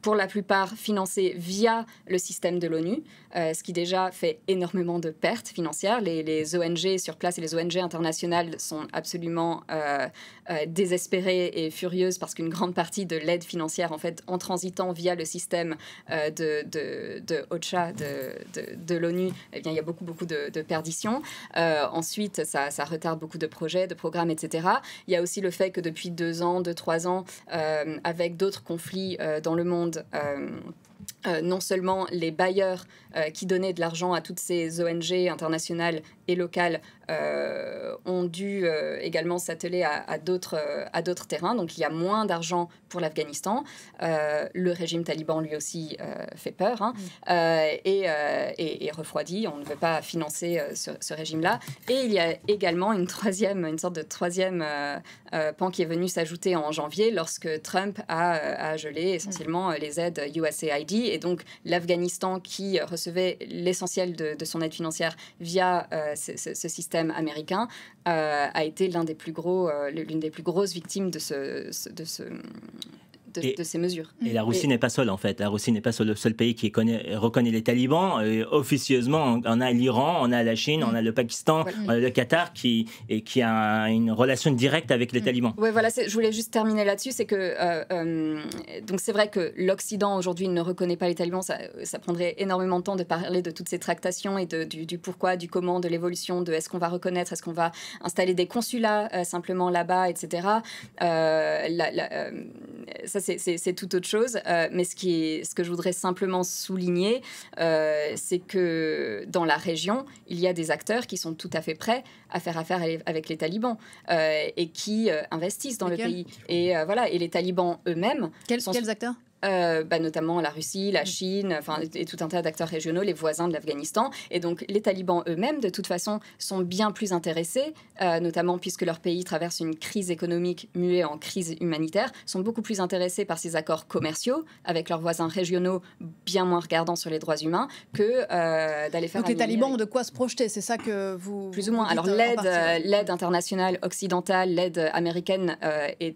pour la plupart financées via le système de l'ONU, ce qui déjà fait énormément de pertes financières. Les ONG sur place et les ONG internationales sont absolument désespérées et furieuses parce qu'une grande partie de l'aide financière, en fait, en transitant via le système de OCHA, de l'ONU, eh bien, il y a beaucoup de perditions. Ensuite, ça retarde beaucoup de projets, de programmes, etc. Il y a aussi le fait que depuis 2 ans, 3 ans, avec d'autres conflits dans le monde, non seulement les bailleurs qui donnaient de l'argent à toutes ces ONG internationales et locales ont dû également s'atteler à d'autres terrains. Donc il y a moins d'argent pour l'Afghanistan. Le régime taliban lui aussi fait peur et refroidit. On ne veut pas financer ce régime-là. Et il y a également une sorte de troisième pan qui est venu s'ajouter en janvier lorsque Trump a gelé essentiellement les aides USAID. Et donc l'Afghanistan qui recevait l'essentiel de son aide financière via ce système américain a été l'une des plus grosses victimes de ces mesures. Et la Russie n'est pas seule, en fait. La Russie n'est pas le seul pays qui reconnaît les talibans. Officieusement, on a l'Iran, on a la Chine, on a le Pakistan, on a le Qatar qui a une relation directe avec les talibans. Oui, voilà, je voulais juste terminer là-dessus. C'est que donc c'est vrai que l'Occident aujourd'hui ne reconnaît pas les talibans. Ça prendrait énormément de temps de parler de toutes ces tractations et du pourquoi, du comment, de l'évolution, de est-ce qu'on va reconnaître, est-ce qu'on va installer des consulats simplement là-bas, etc. Ça, c'est tout autre chose. Mais ce que je voudrais simplement souligner, c'est que dans la région, il y a des acteurs qui sont tout à fait prêts à faire affaire avec les talibans et qui investissent dans le pays. Et voilà, et les talibans eux-mêmes... Quels acteurs ? Notamment la Russie, la Chine, et tout un tas d'acteurs régionaux, les voisins de l'Afghanistan. Et donc, les talibans eux-mêmes, de toute façon, sont bien plus intéressés, notamment puisque leur pays traverse une crise économique muée en crise humanitaire, sont beaucoup plus intéressés par ces accords commerciaux avec leurs voisins régionaux bien moins regardants sur les droits humains que d'aller faire... Donc, les talibans ont de quoi se projeter, c'est ça que vous... Plus ou moins. Alors, l'aide internationale occidentale, l'aide américaine est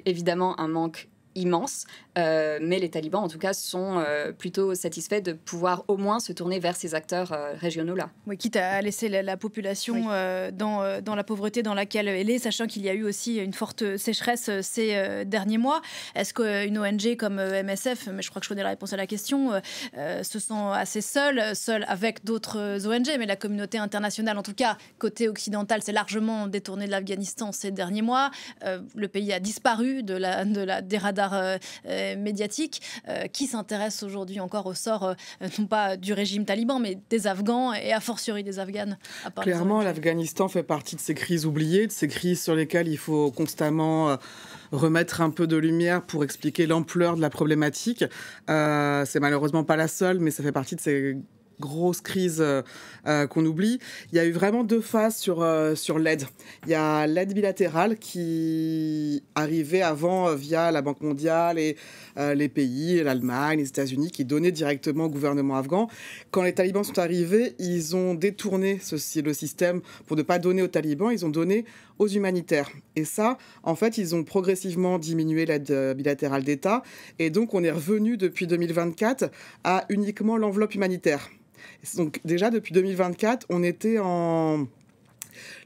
évidemment un manque immense, mais les talibans en tout cas sont plutôt satisfaits de pouvoir au moins se tourner vers ces acteurs régionaux-là. Oui, quitte à laisser la population dans la pauvreté dans laquelle elle est, sachant qu'il y a eu aussi une forte sécheresse ces derniers mois. Est-ce qu'une ONG comme MSF, mais je crois que je connais la réponse à la question, se sent assez seule avec d'autres ONG, mais la communauté internationale, en tout cas côté occidental, s'est largement détournée de l'Afghanistan ces derniers mois. Le pays a disparu des radars médiatiques. Qui s'intéresse aujourd'hui encore au sort, non pas du régime taliban, mais des Afghans et a fortiori des Afghanes? Clairement, l'Afghanistan fait partie de ces crises oubliées, de ces crises sur lesquelles il faut constamment remettre un peu de lumière pour expliquer l'ampleur de la problématique. C'est malheureusement pas la seule, mais ça fait partie de ces grosse crise qu'on oublie. Il y a eu vraiment deux phases sur l'aide. Il y a l'aide bilatérale qui arrivait avant via la Banque mondiale et les pays, l'Allemagne, les États-Unis, qui donnaient directement au gouvernement afghan. Quand les talibans sont arrivés, ils ont détourné le système pour ne pas donner aux talibans, ils ont donné aux humanitaires. Et ça, en fait, ils ont progressivement diminué l'aide bilatérale d'État. Et donc, on est revenu depuis 2024 à uniquement l'enveloppe humanitaire. Donc déjà, depuis 2024,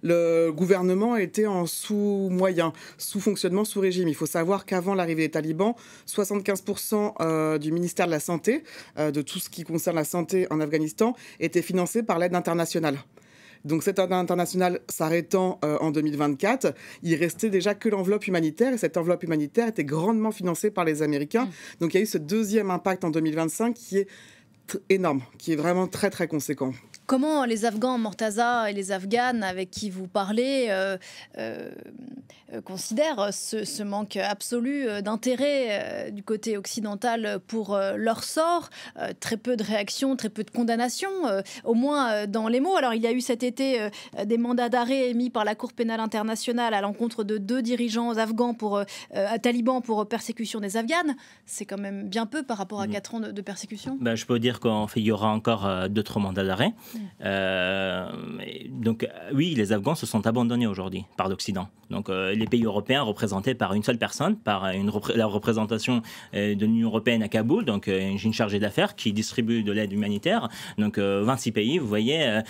le gouvernement était en sous-moyen, sous-fonctionnement, sous-régime. Il faut savoir qu'avant l'arrivée des talibans, 75% du ministère de la Santé, de tout ce qui concerne la santé en Afghanistan, était financé par l'aide internationale. Donc cette aide internationale s'arrêtant en 2024, il restait déjà que l'enveloppe humanitaire, et cette enveloppe humanitaire était grandement financée par les Américains. Donc il y a eu ce deuxième impact en 2025 qui est énorme, qui est vraiment très très conséquent. Comment les Afghans, Mortaza, et les Afghanes avec qui vous parlez considèrent ce manque absolu d'intérêt du côté occidental pour leur sort? Très peu de réactions, très peu de condamnations, au moins dans les mots. Alors il y a eu cet été des mandats d'arrêt émis par la Cour pénale internationale à l'encontre de 2 dirigeants afghans talibans pour persécution des Afghanes. C'est quand même bien peu par rapport à 4 ans de persécution. Je peux dire qu'il y aura encore d'autres mandats d'arrêt. Donc oui, les Afghans se sont abandonnés aujourd'hui par l'Occident. Donc les pays européens représentés par une seule personne, par la représentation de l'Union européenne à Kaboul, donc une chargée d'affaires qui distribue de l'aide humanitaire. Donc 26 pays, vous voyez,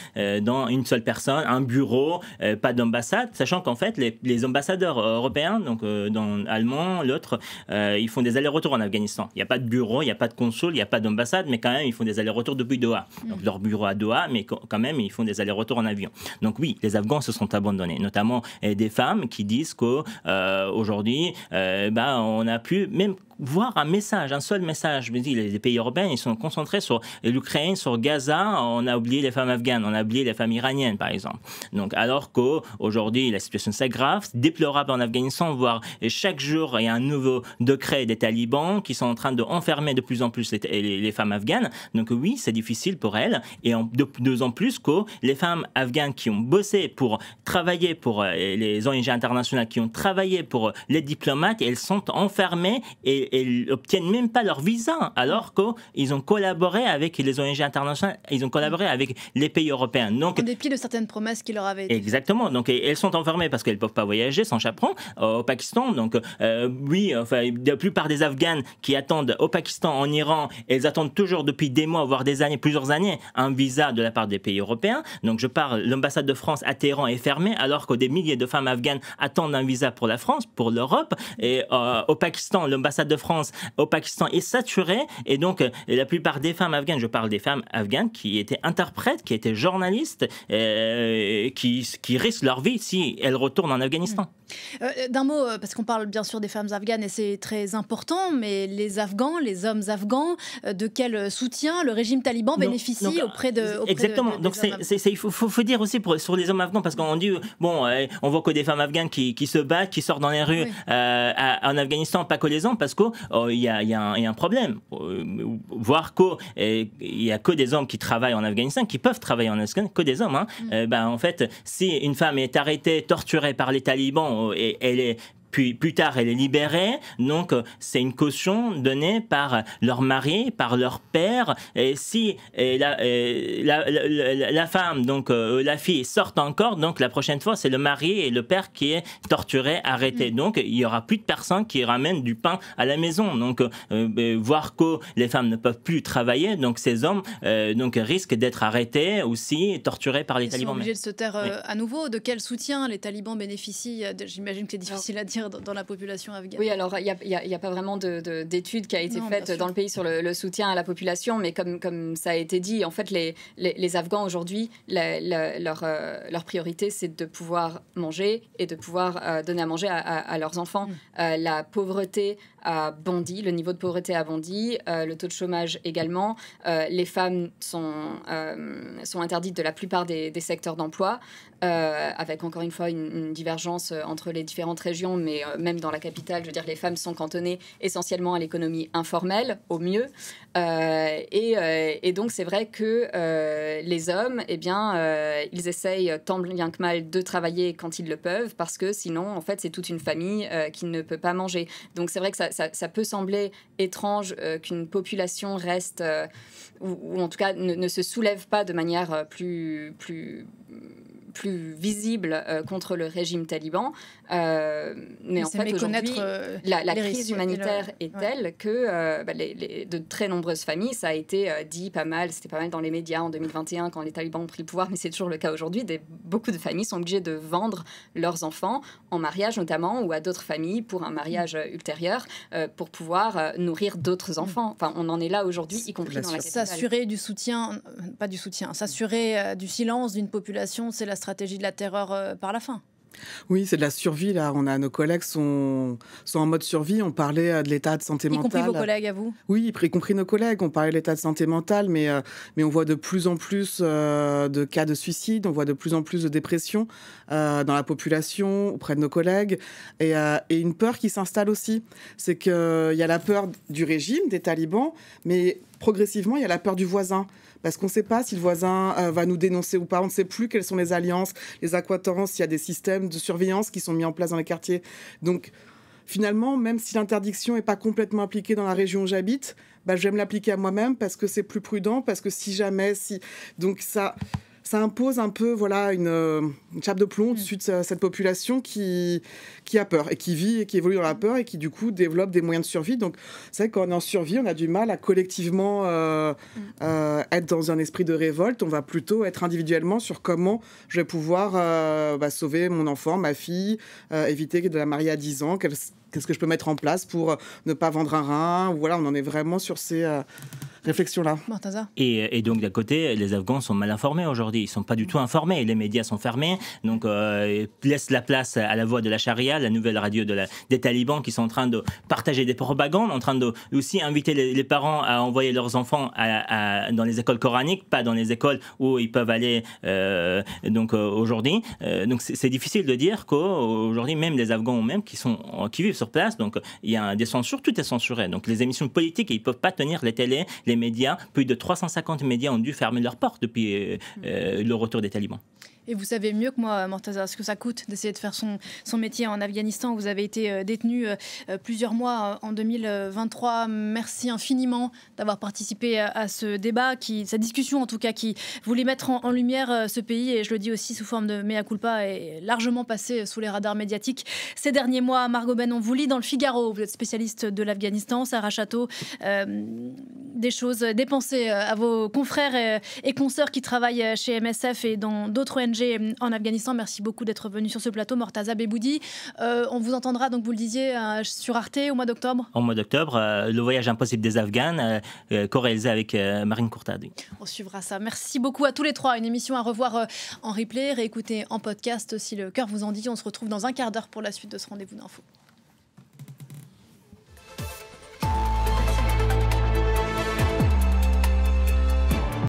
dans une seule personne, un bureau, pas d'ambassade, sachant qu'en fait les ambassadeurs européens, donc allemands, l'autre, ils font des allers-retours en Afghanistan. Il n'y a pas de bureau, il n'y a pas de consul, il n'y a pas d'ambassade, mais quand même ils font des allers-retours depuis Doha. Donc leur bureau à Doha, mais quand même ils font des allers-retours en avion. Donc oui, les Afghans se sont abandonnés, notamment des femmes qui disent qu'aujourd'hui on n'a plus, même voir un message, un seul message. Je me dis, les pays européens, ils sont concentrés sur l'Ukraine, sur Gaza. On a oublié les femmes afghanes, on a oublié les femmes iraniennes, par exemple. Donc, alors qu'aujourd'hui, la situation s'aggrave, c'est déplorable en Afghanistan, voire chaque jour, il y a un nouveau décret des talibans qui sont en train d'enfermer de plus en plus les femmes afghanes. Donc oui, c'est difficile pour elles. Et de plus en plus que les femmes afghanes qui ont bossé pour travailler pour les ONG internationales, qui ont travaillé pour les diplomates, elles sont enfermées et n'obtiennent même pas leur visa, alors qu'ils ont collaboré avec les ONG internationales, ils ont collaboré avec les pays européens. Donc, en dépit de certaines promesses qui leur avaient été faites. Exactement. Donc, elles sont enfermées parce qu'elles ne peuvent pas voyager sans chaperon au Pakistan. Donc, oui, enfin, la plupart des Afghanes qui attendent au Pakistan, en Iran, elles attendent toujours depuis des mois, voire des années, plusieurs années, un visa de la part des pays européens. Donc, je parle, l'ambassade de France à Téhéran est fermée, alors que des milliers de femmes afghanes attendent un visa pour la France, pour l'Europe. Et au Pakistan, l'ambassade de France au Pakistan est saturée. Et donc, la plupart des femmes afghanes, je parle des femmes afghanes qui étaient interprètes, qui étaient journalistes, qui risquent leur vie si elles retournent en Afghanistan. D'un mot, parce qu'on parle bien sûr des femmes afghanes et c'est très important, mais les Afghans, les hommes afghans, de quel soutien le régime taliban bénéficie auprès de... Exactement. Donc il faut dire aussi sur les hommes afghans, parce qu'on dit, bon, on voit que des femmes afghanes qui se battent, qui sortent dans les rues en Afghanistan, pas que les hommes, parce qu'il y a un problème. Voire qu'il n'y a que des hommes qui travaillent en Afghanistan, qui peuvent travailler en Afghanistan, que des hommes. En fait, si une femme est arrêtée, torturée par les talibans, et elle est puis plus tard elle est libérée, donc c'est une caution donnée par leur mari, par leur père, et si la femme, donc la fille sortent encore, donc la prochaine fois c'est le mari et le père qui est torturé, arrêté, donc il y aura plus de personnes qui ramènent du pain à la maison, donc voir que les femmes ne peuvent plus travailler, donc ces hommes donc risquent d'être arrêtés aussi, torturés par les talibans. Ils sont obligés de se taire à nouveau. De quel soutien les talibans bénéficient? J'imagine que c'est difficile à dire dans la population afghane. Oui, alors il n'y a pas vraiment d'étude qui a été faite dans le pays sur le soutien à la population, mais comme ça a été dit, en fait, les Afghans aujourd'hui, leur priorité, c'est de pouvoir manger et de pouvoir donner à manger à leurs enfants. La pauvreté a bondi, le niveau de pauvreté a bondi, le taux de chômage également. Les femmes sont interdites de la plupart des secteurs d'emploi, avec encore une fois une divergence entre les différentes régions, mais même dans la capitale, je veux dire, les femmes sont cantonnées essentiellement à l'économie informelle, au mieux. Et donc, c'est vrai que les hommes, eh bien, ils essayent tant bien que mal de travailler quand ils le peuvent, parce que sinon, en fait, c'est toute une famille qui ne peut pas manger. Donc, c'est vrai que ça peut sembler étrange qu'une population reste, ou en tout cas ne se soulève pas de manière plus visible contre le régime taliban. Mais en fait, aujourd'hui, la crise humanitaire est telle que de très nombreuses familles, ça a été dit pas mal, c'était pas mal dans les médias en 2021 quand les talibans ont pris le pouvoir, mais c'est toujours le cas aujourd'hui. Beaucoup de familles sont obligées de vendre leurs enfants en mariage notamment, ou à d'autres familles pour un mariage ultérieur, pour pouvoir nourrir d'autres enfants. Enfin, on en est là aujourd'hui, y compris dans la capitale. S'assurer du soutien, pas du soutien, s'assurer du silence d'une population, c'est la stratégie de la terreur par la faim. Oui, c'est de la survie, là. Nos collègues sont en mode survie. On parlait de l'état de santé mentale. Y compris vos collègues à vous? Oui, y compris nos collègues. On parlait de l'état de santé mentale, mais on voit de plus en plus de cas de suicide, on voit de plus en plus de dépression dans la population, auprès de nos collègues, et une peur qui s'installe aussi. C'est qu'il y a la peur du régime, des talibans, mais progressivement, il y a la peur du voisin. Parce qu'on ne sait pas si le voisin va nous dénoncer ou pas. On ne sait plus quelles sont les alliances, les accointances. Il y a des systèmes de surveillance qui sont mis en place dans les quartiers. Donc, finalement, même si l'interdiction n'est pas complètement appliquée dans la région où j'habite, je vais me l'appliquer à moi-même parce que c'est plus prudent, parce que si jamais... Donc, ça impose un peu une chape de plomb au-dessus de cette population qui a peur et qui vit et qui évolue dans la peur et qui, du coup, développe des moyens de survie. Donc, c'est vrai que quand on est en survie, on a du mal à collectivement être dans un esprit de révolte. On va plutôt être individuellement sur comment je vais pouvoir sauver mon enfant, ma fille, éviter de la marier à 10 ans, qu'elle qu'est-ce que je peux mettre en place pour ne pas vendre un rein. Voilà, on en est vraiment sur ces réflexions-là. Et donc, d'un côté, les Afghans sont mal informés aujourd'hui. Ils ne sont pas du tout informés. Les médias sont fermés. Donc, laissent la place à la voix de la charia, la nouvelle radio des talibans qui sont en train de partager des propagandes, en train de aussi inviter les parents à envoyer leurs enfants dans les écoles coraniques, pas dans les écoles où ils peuvent aller aujourd'hui. Donc, c'est difficile de dire qu'aujourd'hui, même les Afghans eux-mêmes qui vivent sur place, donc il y a des censures, tout est censuré. Donc, les émissions politiques, ils ne peuvent pas tenir les télés, les médias. Plus de 350 médias ont dû fermer leurs portes depuis le retour des talibans. Et vous savez mieux que moi, Mortaza, ce que ça coûte d'essayer de faire son métier en Afghanistan. Vous avez été détenu plusieurs mois en 2023. Merci infiniment d'avoir participé à ce débat, cette discussion en tout cas, qui voulait mettre en lumière ce pays. Et je le dis aussi sous forme de mea culpa, est largement passé sous les radars médiatiques ces derniers mois. Margot Ben, on vous lit dans le Figaro. Vous êtes spécialiste de l'Afghanistan. Sarah Château, des pensées à vos confrères et consoeurs qui travaillent chez MSF et dans d'autres ONG en Afghanistan. Merci beaucoup d'être venu sur ce plateau, Mortaza Beboudi. On vous entendra, donc vous le disiez, sur Arte au mois d'octobre. Au mois d'octobre, le voyage impossible des Afghans, co-réalisé avec Marine Courtade. On suivra ça. Merci beaucoup à tous les trois. Une émission à revoir en replay, réécouter en podcast si le cœur vous en dit. On se retrouve dans un quart d'heure pour la suite de ce rendez-vous d'info.